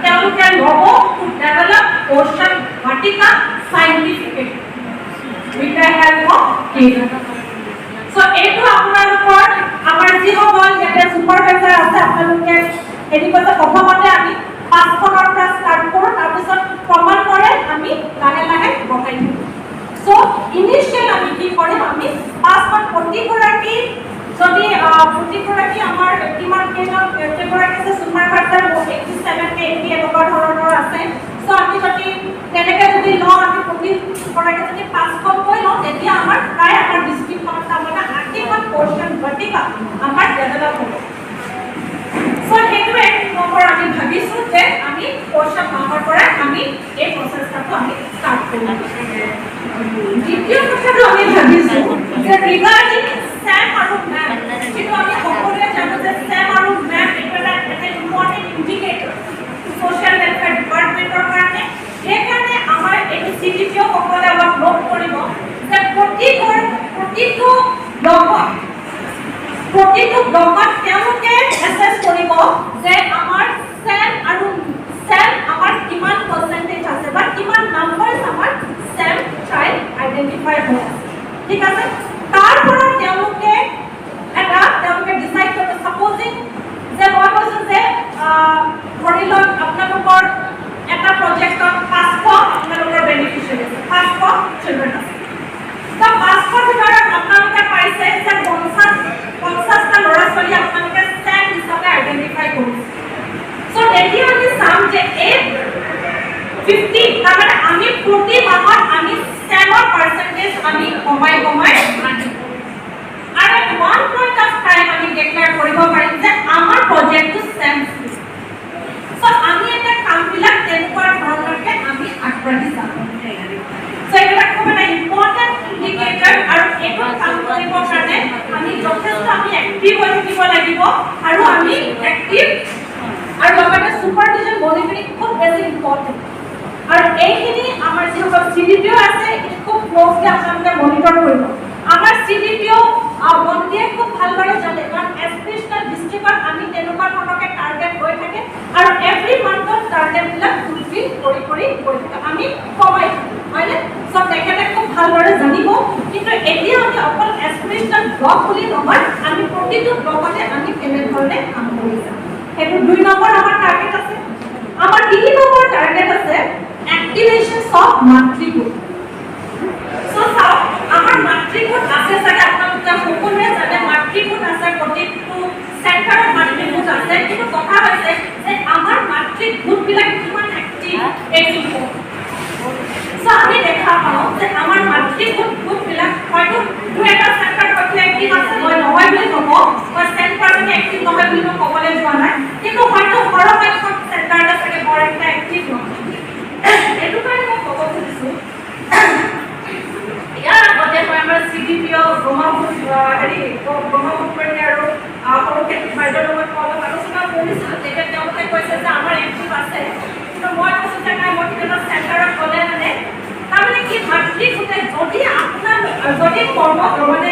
তেওঁলোকে ল'ব to develop ocean Vatika scientific with the help of kids. So এইটো আপোনালোকৰ আমাৰ যি সকল ইয়াতে সুপাৰভাইজাৰ আছে আপোনালোকে এটি কথা প্ৰথমতে আমি 5 খনৰ পৰা ষ্টাৰ্ট কৰোঁ তাৰপিছত ক্ৰমান্বয়ে আমি লাহে লাহে বঢ়াই দিম। So ইনিশিয়াল আমি কি কৰিম আমি 5 খন প্ৰতিগৰাকী যদি প্ৰতিগৰাকী আমাৰ কিমান কেইগৰাকী আছে সুপাৰভাইজাৰ 87 80 এনেকুৱা ধৰণৰ আছে। So আমি যদি তেনেকে যদি লওঁ আমি প্ৰতিগৰাকী যদি 5 খন কৈ লওঁ তেতিয়া আমাৰ প্ৰায় আমাৰ ডিস্ট্ৰিক্টখনত তাৰমানে 80খন পোৰ্শন ভাৰ্টিকা আমাৰ ডেভেলপ হ'ব। So সেইটো এক নম্বৰ আমি ভাবিছোঁ যে আমি পোৰ্শন মাহৰ পৰা আমি এই প্ৰচেষ্টাটো আমি ষ্টাৰ্ট কৰিম। দ্বিতীয় কথাটো আমি ভাবিছোঁ যে ৰিগাৰ্ডিং SAM আৰু MAM যিটো আমি সকলোৱে জানো যে SAM আৰু MAM এটা ইম্পৰ্টেণ্ট ইণ্ডিকেটৰ সোশ্যাল ওয়েলফেয়াৰ ডিপাৰ্টমেণ্টৰ কাৰণে। সেইকাৰণে আমাৰ এইটো CDPO সকলে অলপ নোট কৰিব যে প্ৰতিটো ব্লকত তেওঁলোকে এছেছ কৰিব যে আমাৰ SAM আমাৰ কিমান পাৰ্চেন্টেজ আছে বা কিমান নাম্বাৰছ আমাৰ SAM চাইল্ড আইডেন্টিফাই হৈ আছে। ঠিক আছে, তাৰ পৰা তেওঁলোকে ডিসাইড কৰিব সাপোজিং যে মই কৈছোঁ যে ধৰি লওক আপোনালোকৰ এটা প্ৰজেক্টত 500 আপোনালোকৰ বেনিফিচিয়াৰী আছে, 500 চিলড্ৰেন আছে। তো 500 ভিতৰত আপোনালোকে পাইছে যে 50টা ল'ৰা ছোৱালী আপোনালোকে SAM হিচাপে আইডেন্টিফাই কৰিছে। সো এতিয়া আমি চাম যে এই 50 তাৰমানে আমি প্ৰতি মাহত আমি SAMৰ পাৰ্চেন্টেজ আমি কমাই আনিম আৰু ওৱান পইণ্ট অফ টাইম আমি ডিক্লেয়াৰ কৰিব পাৰিম যে আমাৰ প্ৰজেক্টটো SAM। সো আমি এটা কামবিলাক তেনেকুৱা ধৰণৰকে আমি আগবাঢ়ি যাম। সো এইবিলাক খুব এটা ইম্পৰ্টেণ্ট ইণ্ডিকেটৰ আৰু এইটো কাম কৰিবৰ কাৰণে আমি যথেষ্ট আমি এক্টিভ হৈ থাকিব লাগিব আৰু আমি এক্টিভ আৰু লগতে সুপাৰভিজন মনিটৰিং খুব বেছি ইম্পৰ্টেণ্ট। আৰু এইখিনি আমাৰ যিসকল CDPO আছে খুব ক্লোজলি আপোনালোকে মনিটৰ কৰিব। আমাৰ CDPO বন্দিয়ে খুব ভালদৰে জানে কাৰণ এছপিষ্টেল ডিষ্ট্ৰিক্টত আমি তেনেকুৱা ধৰণকে টাৰ্গেট হৈ থাকে আৰু এভৰি মান্থত টাৰ্গেটবিলাক ফুলফিল কৰি আমি কমাই হয়নে। সব তেখেতে খুব ভালদৰে জানিব। কিন্তু এতিয়া আমি অকল এছপিষ্টেল ব্লক বুলি নহয় আমি প্ৰতিটো ব্লকতে আমি কেনেধৰণে কাম কৰি যাম সেইটো 2 নম্বৰ আমাৰ টাৰ্গেট আছে। আমাৰ 3 নম্বৰ টাৰ্গেট আছে activations of মাতৃগোট। সো চাওক আমাৰ মাতৃগোট আছে চাগে আপোনালোকে সকলোৱে জানে মাতৃগোট আছে প্ৰতিটো চেণ্টাৰত মাতৃগোট আছে। কিন্তু কথা হৈছে যে আমাৰ মাতৃগোটবিলাক কিমান এক্টিভ এইটো সো আমি দেখা পাওঁ যে আমাৰ মাতৃগোটবিলাক হয়তো 2-এটা চেণ্টাৰ হয়তো এক্টিভ আছে মই নহয় বুলি ক'ব বা চেণ্টাৰ মানে এক্টিভ নহয় বুলি মই ক'বলৈ যোৱা নাই। কিন্তু হয়তো সৰহসংখ্যক চেণ্টাৰত চাগে বৰ এটা এক্টিভ নহয়। এইটো কাৰণে মই ক'ব খুজিছোঁ ইয়াৰ আগতে মই আমাৰ CDPO ব্ৰহ্মপুত্ৰী আৰু সৰুক্ষেত্ৰী বাইদেউৰ লগত অলপ আলোচনা কৰিছিলোঁ। তেতিয়া তেওঁলোকে কৈছে যে আমাৰ এক্টিভ আছে। কিন্তু মই কৈছোঁ যে নাই মই কেতিয়াবা চেণ্টাৰত গ'লে মানে তাৰমানে কি মাতৃগোটে যদি আপোনাৰ যদি মানে